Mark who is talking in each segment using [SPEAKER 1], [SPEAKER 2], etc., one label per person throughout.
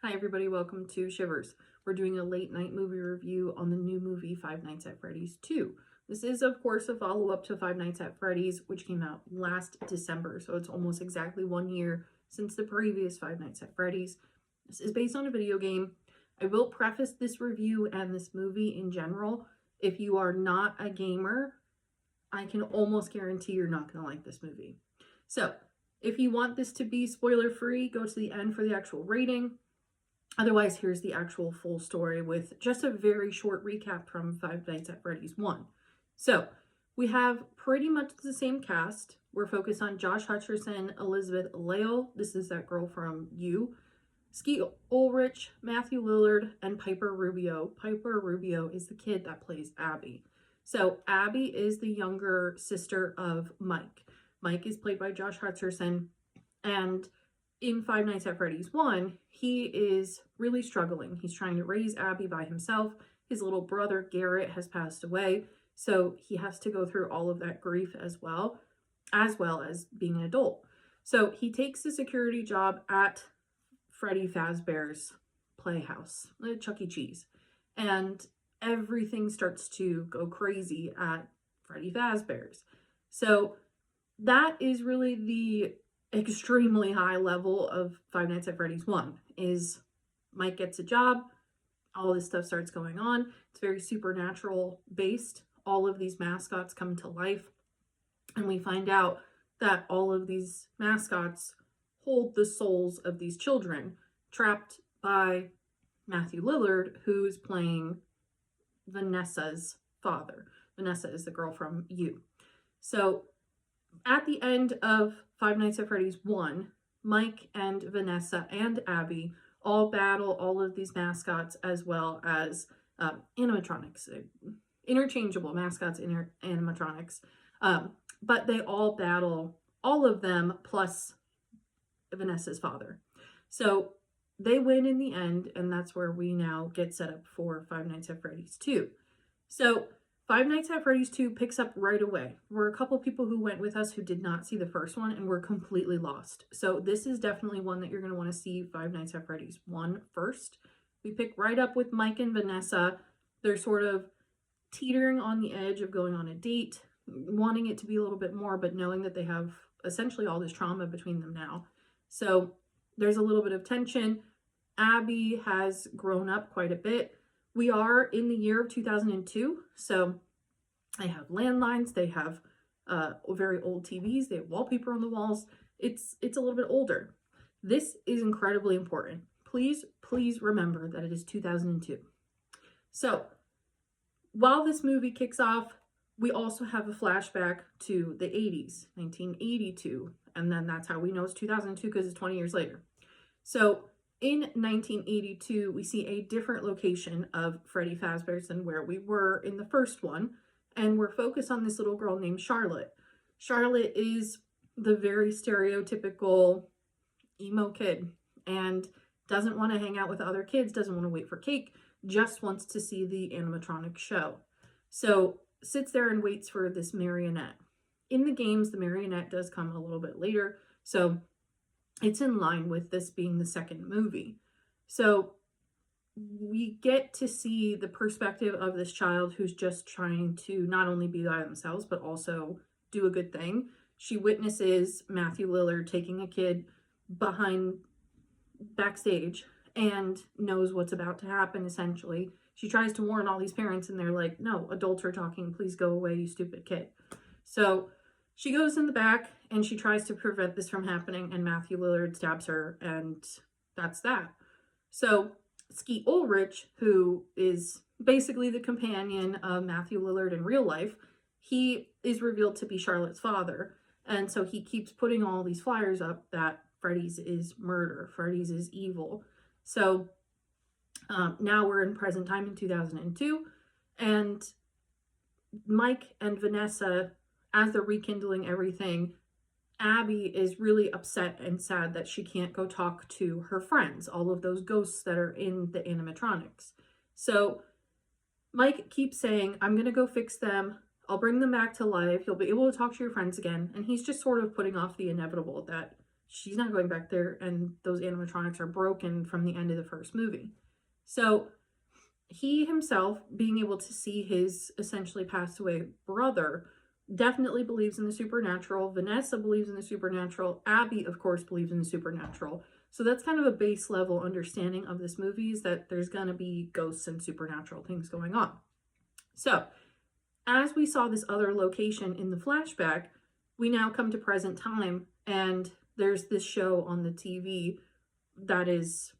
[SPEAKER 1] Hi everybody, welcome to Shivers. We're doing a late night movie review on the new movie Five Nights at Freddy's 2. This is of course a follow-up to Five Nights at Freddy's, which came out last December, so it's almost exactly 1 year since the previous Five Nights at Freddy's. This is based on a video game. I will preface this review and this movie in general. If you are not a gamer, I can almost guarantee you're not going to like this movie. So, if you want this to be spoiler-free, go to the end for the actual rating. Otherwise, here's the actual full story with just a very short recap from Five Nights at Freddy's 1. So, we have pretty much the same cast. We're focused on Josh Hutcherson, Elizabeth Lail, this is that girl from You, Skeet Ulrich, Matthew Lillard, and Piper Rubio. Piper Rubio is the kid that plays Abby. So, Abby is the younger sister of Mike. Mike is played by Josh Hutcherson, and in Five Nights at Freddy's 1, he is really struggling. He's trying to raise Abby by himself. His little brother, Garrett, has passed away, so he has to go through all of that grief as well as being an adult. So he takes a security job at Freddy Fazbear's Playhouse, Chuck E. Cheese, and everything starts to go crazy at Freddy Fazbear's. So that is really the extremely high level of Five Nights at Freddy's 1 is Mike gets a job, all this stuff starts going on. It's very supernatural based. All of these mascots come to life, and we find out that all of these mascots hold the souls of these children trapped by Matthew Lillard, who's playing Vanessa's father. Vanessa is the girl from You. So at the end of Five Nights at Freddy's 1, Mike and Vanessa and Abby all battle all of these mascots as well as animatronics, interchangeable mascots, animatronics. But they all battle all of them plus Vanessa's father. So they win in the end, and that's where we now get set up for Five Nights at Freddy's 2. So Five Nights at Freddy's 2 picks up right away. We're a couple people who went with us who did not see the first one and were completely lost. So this is definitely one that you're going to want to see Five Nights at Freddy's 1 first. We pick right up with Mike and Vanessa. They're sort of teetering on the edge of going on a date, wanting it to be a little bit more, but knowing that they have essentially all this trauma between them now. So there's a little bit of tension. Abby has grown up quite a bit. We are in the year of 2002, so they have landlines, they have very old TVs, they have wallpaper on the walls. It's a little bit older. This is incredibly important. Please remember that it is 2002. So while this movie kicks off, we also have a flashback to the 80s, 1982, and then that's how we know it's 2002 because it's 20 years later. So in 1982, we see a different location of Freddy Fazbear's than where we were in the first one, and we're focused on this little girl named Charlotte. Charlotte is the very stereotypical emo kid and doesn't want to hang out with other kids, doesn't want to wait for cake, just wants to see the animatronic show. So sits there and waits for this marionette. In the games, the marionette does come a little bit later, so it's in line with this being the second movie. So we get to see the perspective of this child who's just trying to not only be by themselves, but also do a good thing. She witnesses Matthew Lillard taking a kid backstage and knows what's about to happen, essentially. She tries to warn all these parents, and they're like, no, adults are talking, please go away, you stupid kid. So she goes in the back and she tries to prevent this from happening, and Matthew Lillard stabs her, and that's that. So Skeet Ulrich, who is basically the companion of Matthew Lillard in real life, he is revealed to be Charlotte's father. And so he keeps putting all these flyers up that Freddy's is murder, Freddy's is evil. So now we're in present time in 2002, and Mike and Vanessa, as they're rekindling everything, Abby is really upset and sad that she can't go talk to her friends, all of those ghosts that are in the animatronics. So Mike keeps saying, I'm going to go fix them. I'll bring them back to life. You'll be able to talk to your friends again. And he's just sort of putting off the inevitable that she's not going back there, and those animatronics are broken from the end of the first movie. So he himself, being able to see his essentially passed away brother, definitely believes in the supernatural. Vanessa believes in the supernatural. Abby, of course, believes in the supernatural. So that's kind of a base level understanding of this movie, is that there's going to be ghosts and supernatural things going on. So as we saw this other location in the flashback, we now come to present time, and there's this show on the TV that is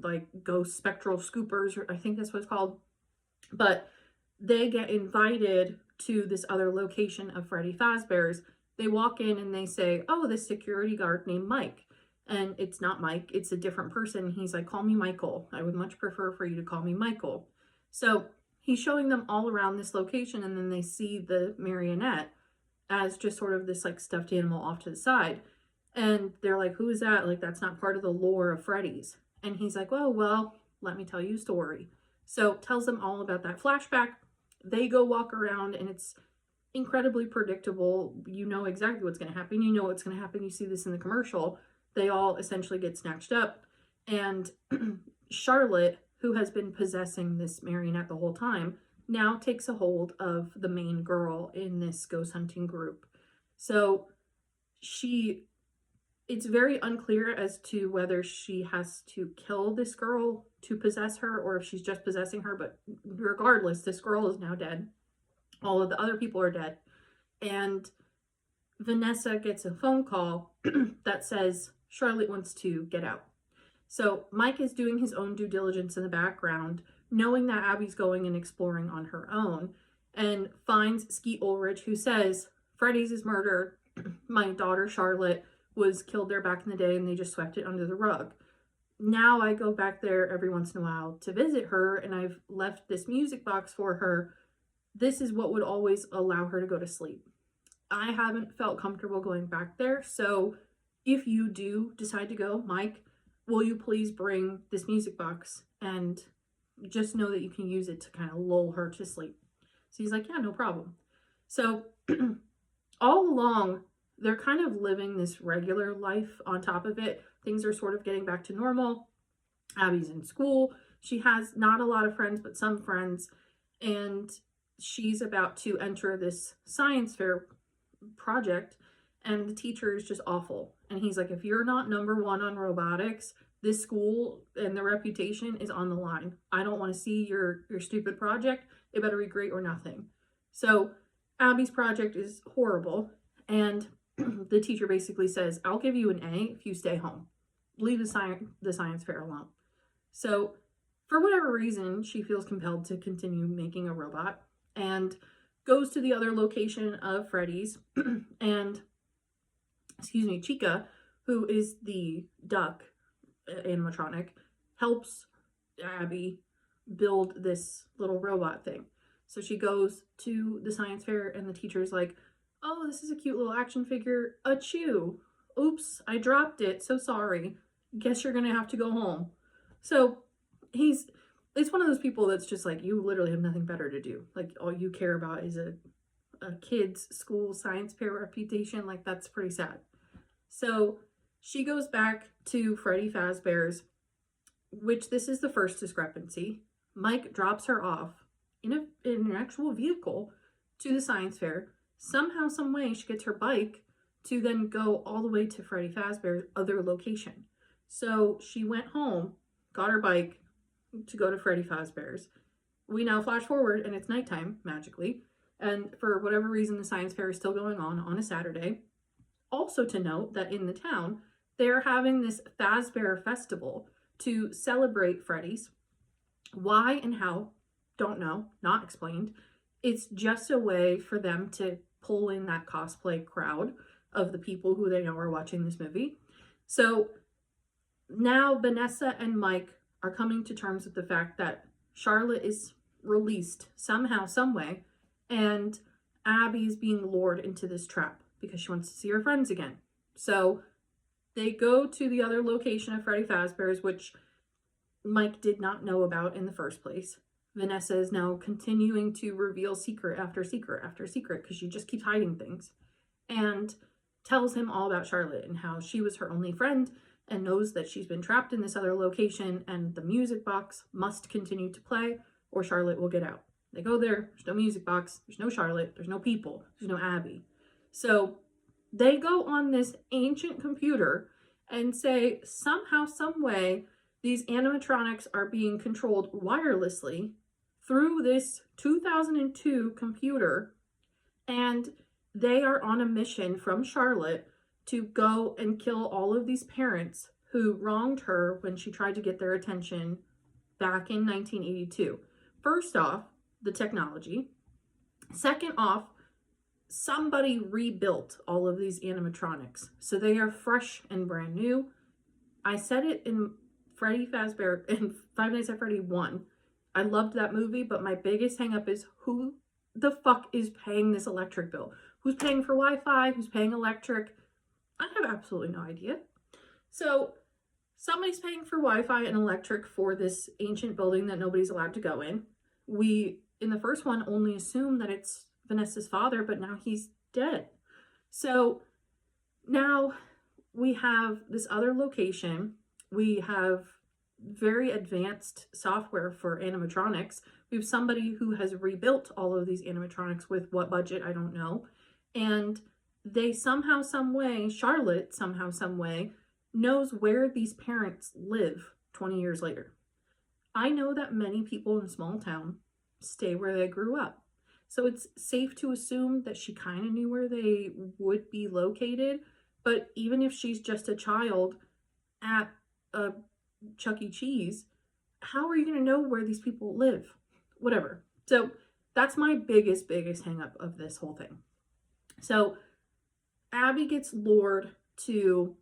[SPEAKER 1] like ghost spectral scoopers, or I think that's what it's called. But they get invited to this other location of Freddy Fazbear's. They walk in and they say, oh, this security guard named Mike. And it's not Mike, it's a different person. He's like, call me Michael. I would much prefer for you to call me Michael. So he's showing them all around this location, and then they see the marionette as just sort of this like stuffed animal off to the side. And they're like, who is that? Like, that's not part of the lore of Freddy's. And he's like, well, let me tell you a story. So tells them all about that flashback. They go walk around, and it's incredibly predictable. You know exactly what's going to happen. You know what's going to happen. You see this in the commercial. They all essentially get snatched up. And Charlotte, who has been possessing this marionette the whole time, now takes a hold of the main girl in this ghost hunting group. So it's very unclear as to whether she has to kill this girl to possess her, or if she's just possessing her. But regardless, this girl is now dead. All of the other people are dead. And Vanessa gets a phone call that says Charlotte wants to get out. So Mike is doing his own due diligence in the background, knowing that Abby's going and exploring on her own, and finds Skeet Ulrich, who says, Freddy's is murdered. My daughter Charlotte was killed there back in the day, and they just swept it under the rug. Now I go back there every once in a while to visit her, and I've left this music box for her. This is what would always allow her to go to sleep. I haven't felt comfortable going back there, so if you do decide to go, Mike, will you please bring this music box, and just know that you can use it to kind of lull her to sleep. So he's like, yeah, no problem. So all along, they're kind of living this regular life on top of it. Things are sort of getting back to normal. Abby's in school. She has not a lot of friends, but some friends. And she's about to enter this science fair project, and the teacher is just awful. And he's like, if you're not number one on robotics, this school and the reputation is on the line. I don't want to see your stupid project. It better be great or nothing. So Abby's project is horrible, and the teacher basically says, I'll give you an A if you stay home. Leave the science fair alone. So for whatever reason, she feels compelled to continue making a robot, and goes to the other location of Freddy's. And Chica, who is the duck animatronic, helps Abby build this little robot thing. So she goes to the science fair, and the teacher's like, oh, this is a cute little action figure. Achoo. Oops, I dropped it. So sorry. Guess you're gonna have to go home. So it's one of those people that's just like, you literally have nothing better to do. Like, all you care about is a kid's school science fair reputation. Like, that's pretty sad. So she goes back to Freddy Fazbear's, which this is the first discrepancy. Mike drops her off in an actual vehicle to the science fair. Somehow, some way, she gets her bike to then go all the way to Freddy Fazbear's other location. So she went home, got her bike to go to Freddy Fazbear's. We now flash forward, and it's nighttime, magically. And for whatever reason, the science fair is still going on a Saturday. Also to note that in the town, they're having this Fazbear festival to celebrate Freddy's. Why and how, don't know, not explained. It's just a way for them to pull in that cosplay crowd of the people who they know are watching this movie. So now Vanessa and Mike are coming to terms with the fact that Charlotte is released somehow, some way, and Abby's being lured into this trap because she wants to see her friends again. So they go to the other location of Freddy Fazbear's, which Mike did not know about in the first place. Vanessa is now continuing to reveal secret after secret after secret because she just keeps hiding things. And tells him all about Charlotte and how she was her only friend and knows that she's been trapped in this other location and the music box must continue to play or Charlotte will get out. They go there, there's no music box, there's no Charlotte, there's no people, there's no Abby. So they go on this ancient computer and say somehow, some way, these animatronics are being controlled wirelessly through this 2002 computer, and they are on a mission from Charlotte to go and kill all of these parents who wronged her when she tried to get their attention back in 1982. First off, the technology. Second off, somebody rebuilt all of these animatronics. So they are fresh and brand new. I said it in Freddy Fazbear in Five Nights at Freddy 1. I loved that movie, but my biggest hang up is who the fuck is paying this electric bill? Who's paying for Wi-Fi? Who's paying electric? I have absolutely no idea. So somebody's paying for Wi-Fi and electric for this ancient building that nobody's allowed to go in. We, in the first one, only assume that it's Vanessa's father, but now he's dead. So now we have this other location. We have very advanced software for animatronics. We have somebody who has rebuilt all of these animatronics with what budget, I don't know. And they somehow, some way, Charlotte somehow, some way, knows where these parents live 20 years later. I know that many people in a small town stay where they grew up. So it's safe to assume that she kind of knew where they would be located. But even if she's just a child at a Chuck E. Cheese, how are you going to know where these people live? Whatever. So that's my biggest hang up of this whole thing. So Abby gets lured to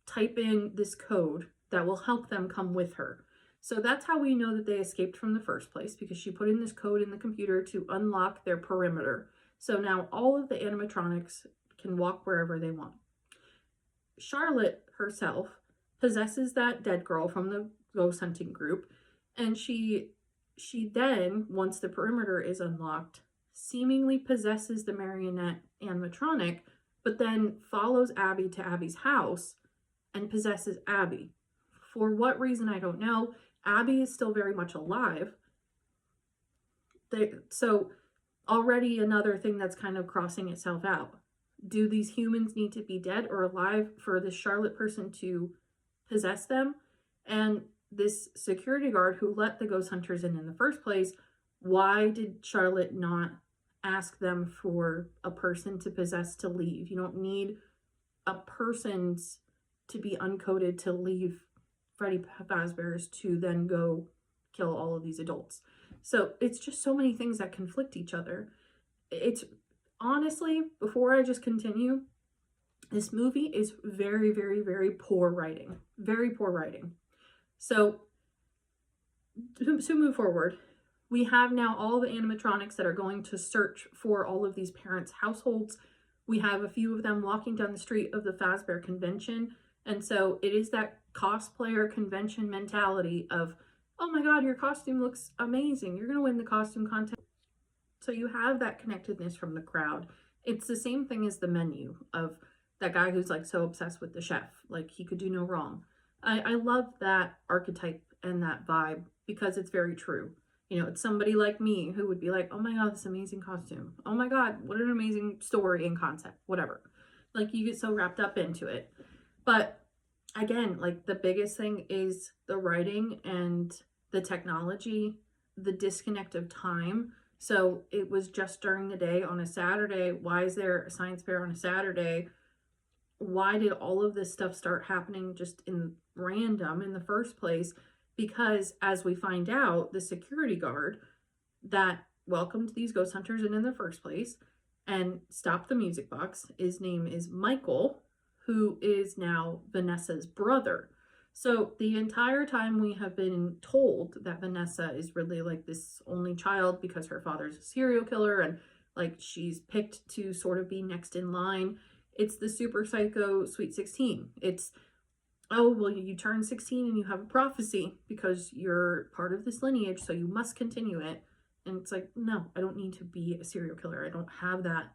[SPEAKER 1] type in this code that will help them come with her. So that's how we know that they escaped from the first place, because she put in this code in the computer to unlock their perimeter. So now all of the animatronics can walk wherever they want. Charlotte herself possesses that dead girl from the ghost hunting group, and she then, once the perimeter is unlocked, seemingly possesses the marionette animatronic, but then follows Abby to Abby's house and possesses Abby. For what reason, I don't know. Abby is still very much alive. So already another thing that's kind of crossing itself out. Do these humans need to be dead or alive for this Charlotte person to possess them? And this security guard who let the ghost hunters in the first place, why did Charlotte not ask them for a person to possess to leave? You don't need a person's to be uncoded to leave Freddy Fazbear's to then go kill all of these adults. So it's just so many things that conflict each other. It's honestly, before I just continue, this movie is very, very, very poor writing. Very poor writing. So to move forward, we have now all the animatronics that are going to search for all of these parents' households. We have a few of them walking down the street of the Fazbear convention. And so it is that cosplayer convention mentality of, oh my God, your costume looks amazing. You're going to win the costume contest. So you have that connectedness from the crowd. It's the same thing as the menu of that guy who's like so obsessed with the chef. Like he could do no wrong. I love that archetype and that vibe because it's very true. You know, it's somebody like me who would be like, oh my God, this amazing costume. Oh my God, what an amazing story and concept, whatever. Like you get so wrapped up into it. But again, like the biggest thing is the writing and the technology, the disconnect of time. So it was just during the day on a Saturday. Why is there a science fair on a Saturday? Why did all of this stuff start happening just in random in the first place? Because as we find out, the security guard that welcomed these ghost hunters in the first place and stopped the music box, his name is Michael, who is now Vanessa's brother. So the entire time we have been told that Vanessa is really like this only child because her father's a serial killer and like she's picked to sort of be next in line. It's the super psycho Sweet 16. It's, oh, well, you turn 16 and you have a prophecy because you're part of this lineage, so you must continue it. And it's like, no, I don't need to be a serial killer. I don't have that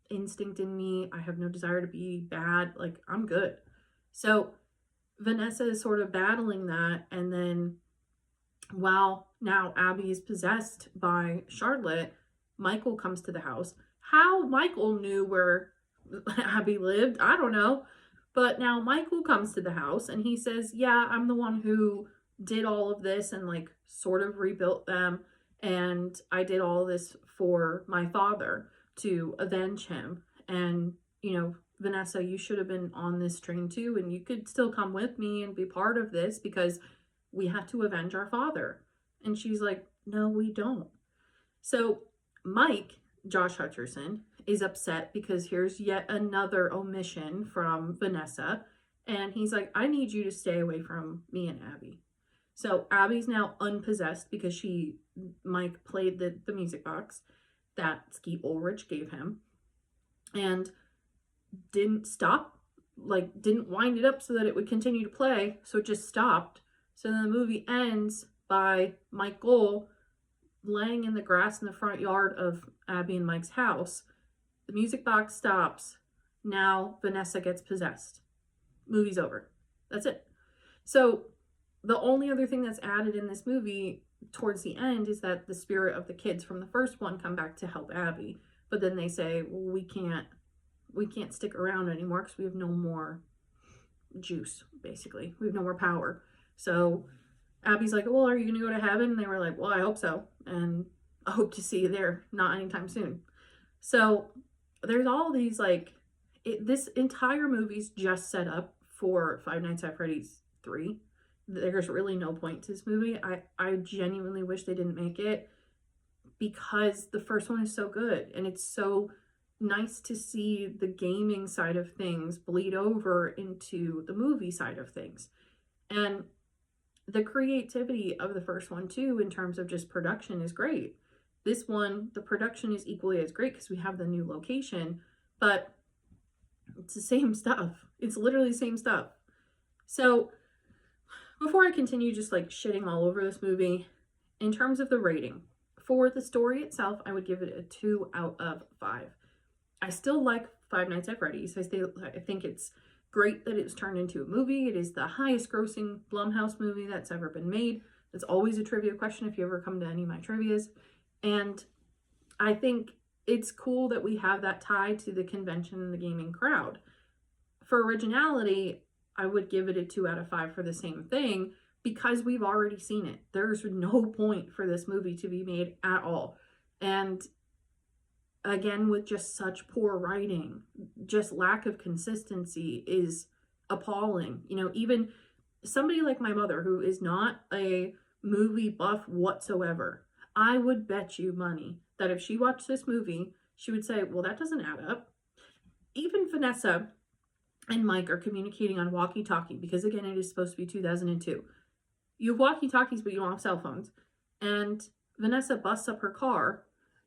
[SPEAKER 1] instinct in me. I have no desire to be bad. Like, I'm good. So Vanessa is sort of battling that. And then while now Abby is possessed by Charlotte, Michael comes to the house. How Michael knew where Abby lived, I don't know. But now Michael comes to the house and he says, yeah, I'm the one who did all of this and like sort of rebuilt them. And I did all this for my father to avenge him. And, you know, Vanessa, you should have been on this train too. And you could still come with me and be part of this because we have to avenge our father. And she's like, no, we don't. So Mike, Josh Hutcherson, is upset because here's yet another omission from Vanessa. And he's like, I need you to stay away from me and Abby. So Abby's now unpossessed because Mike played the music box that Skeet Ulrich gave him and didn't stop, like didn't wind it up so that it would continue to play. So it just stopped. So then the movie ends by Michael laying in the grass in the front yard of Abby and Mike's house. The music box stops. Now Vanessa gets possessed. Movie's over. That's it. So the only other thing that's added in this movie towards the end is that the spirit of the kids from the first one come back to help Abby. But then they say, well, we can't stick around anymore because we have no more juice, basically. We have no more power. So Abby's like, well, are you going to go to heaven? And they were like, well, I hope so. And I hope to see you there, not anytime soon. So there's all these this entire movie's just set up for Five Nights at Freddy's 3. There's really no point to this movie. I genuinely wish they didn't make it because the first one is so good and it's so nice to see the gaming side of things bleed over into the movie side of things. And the creativity of the first one too, in terms of just production, is great. This one, the production is equally as great because we have the new location, but it's the same stuff. It's literally the same stuff. So before I continue just shitting all over this movie, in terms of the rating, for the story itself, I would give it a 2 out of 5. I still like Five Nights at Freddy's. I think it's great that it's turned into a movie. It is the highest grossing Blumhouse movie that's ever been made. It's always a trivia question if you ever come to any of my trivias. And I think it's cool that we have that tie to the convention and the gaming crowd. For originality, I would give it a 2 out of 5 for the same thing because we've already seen it. There's no point for this movie to be made at all. And again, with just such poor writing, just lack of consistency is appalling. You know, even somebody like my mother, who is not a movie buff whatsoever, I would bet you money that if she watched this movie, she would say, well, that doesn't add up. Even Vanessa and Mike are communicating on walkie-talkie because, again, it is supposed to be 2002. You have walkie-talkies, but you don't have cell phones. And Vanessa busts up her car,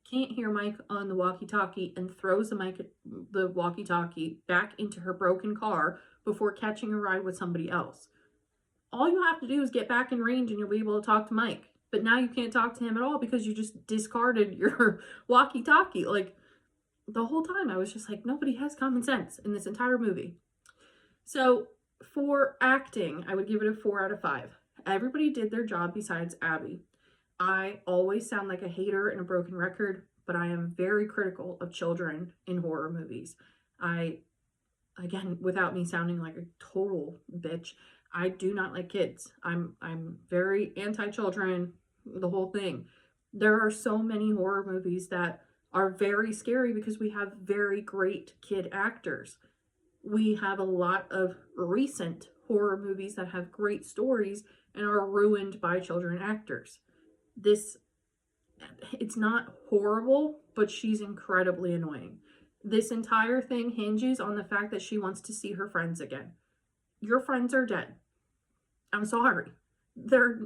[SPEAKER 1] can't hear Mike on the walkie-talkie, and throws the walkie-talkie back into her broken car before catching a ride with somebody else. All you have to do is get back in range and you'll be able to talk to Mike. But now you can't talk to him at all because you just discarded your walkie-talkie. The whole time I was just like, nobody has common sense in this entire movie. So for acting, I would give it a 4 out of 5. Everybody did their job besides Abby. I always sound like a hater and a broken record, but I am very critical of children in horror movies. Again, without me sounding like a total bitch, I do not like kids. I'm very anti-children, the whole thing. There are so many horror movies that are very scary because we have very great kid actors. We have a lot of recent horror movies that have great stories and are ruined by children actors. It's not horrible, but she's incredibly annoying. This entire thing hinges on the fact that she wants to see her friends again. Your friends are dead. I'm sorry.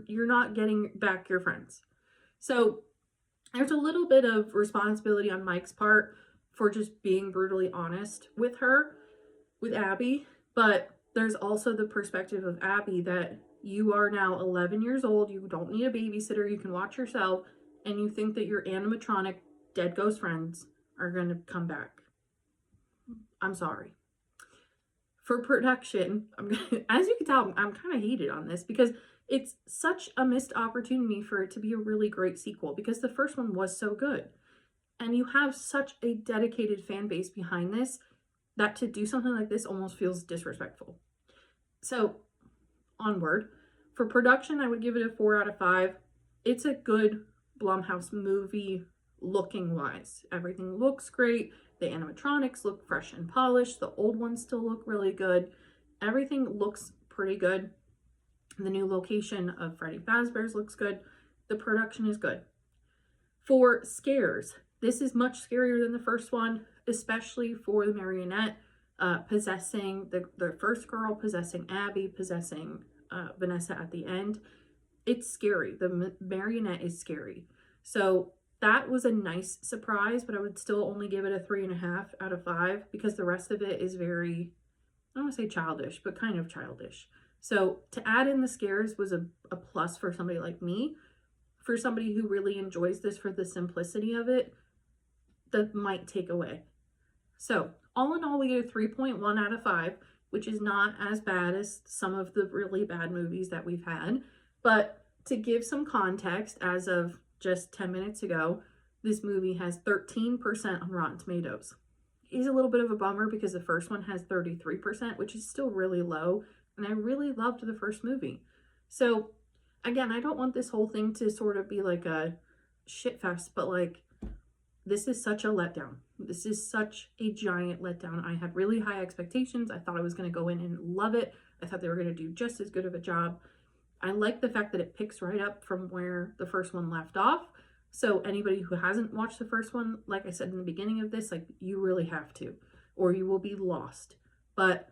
[SPEAKER 1] You're not getting back your friends. So there's a little bit of responsibility on Mike's part for just being brutally honest with Abby, but there's also the perspective of Abby that you are now 11 years old, you don't need a babysitter, you can watch yourself, and you think that your animatronic dead ghost friends are going to come back. I'm sorry. For production, as you can tell, I'm kind of heated on this because it's such a missed opportunity for it to be a really great sequel because the first one was so good. And you have such a dedicated fan base behind this that to do something like this almost feels disrespectful. So, onward. For production, I would give it a 4 out of 5. It's a good Blumhouse movie looking wise. Everything looks great. The animatronics look fresh and polished. The old ones still look really good. Everything looks pretty good. The new location of Freddy Fazbear's looks good. The production is good. For scares, this is much scarier than the first one, especially for the marionette possessing the first girl, possessing Abby, possessing Vanessa at the end. It's scary. The marionette is scary. So that was a nice surprise, but I would still only give it a 3.5 out of 5 because the rest of it is very, I don't want to say childish, but kind of childish. So to add in the scares was a plus for somebody like me. For somebody who really enjoys this for the simplicity of it, that might take away. So all in all, we get a 3.1 out of 5, which is not as bad as some of the really bad movies that we've had. But to give some context, as of just 10 minutes ago, this movie has 13% on Rotten Tomatoes. It's a little bit of a bummer because the first one has 33%, which is still really low. And I really loved the first movie. So again, I don't want this whole thing to sort of be like a shit fest, but like, this is such a letdown. This is such a giant letdown. I had really high expectations. I thought I was going to go in and love it. I thought they were going to do just as good of a job. I like the fact that it picks right up from where the first one left off. So anybody who hasn't watched the first one, like I said in the beginning of this, like, you really have to, or you will be lost. But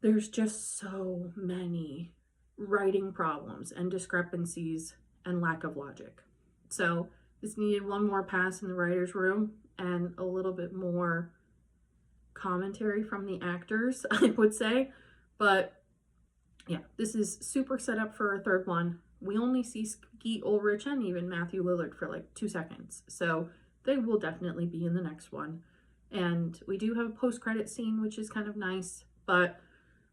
[SPEAKER 1] there's just so many writing problems and discrepancies and lack of logic. So this needed one more pass in the writer's room and a little bit more commentary from the actors, I would say. But yeah, this is super set up for a third one. We only see Skeet Ulrich and even Matthew Lillard for like 2 seconds. So they will definitely be in the next one. And we do have a post-credit scene, which is kind of nice. But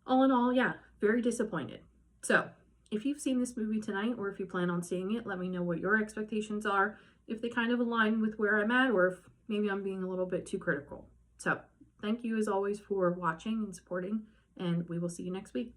[SPEAKER 1] all in all, yeah, very disappointed. So if you've seen this movie tonight, or if you plan on seeing it, let me know what your expectations are, if they kind of align with where I'm at, or if maybe I'm being a little bit too critical. So thank you as always for watching and supporting, and we will see you next week.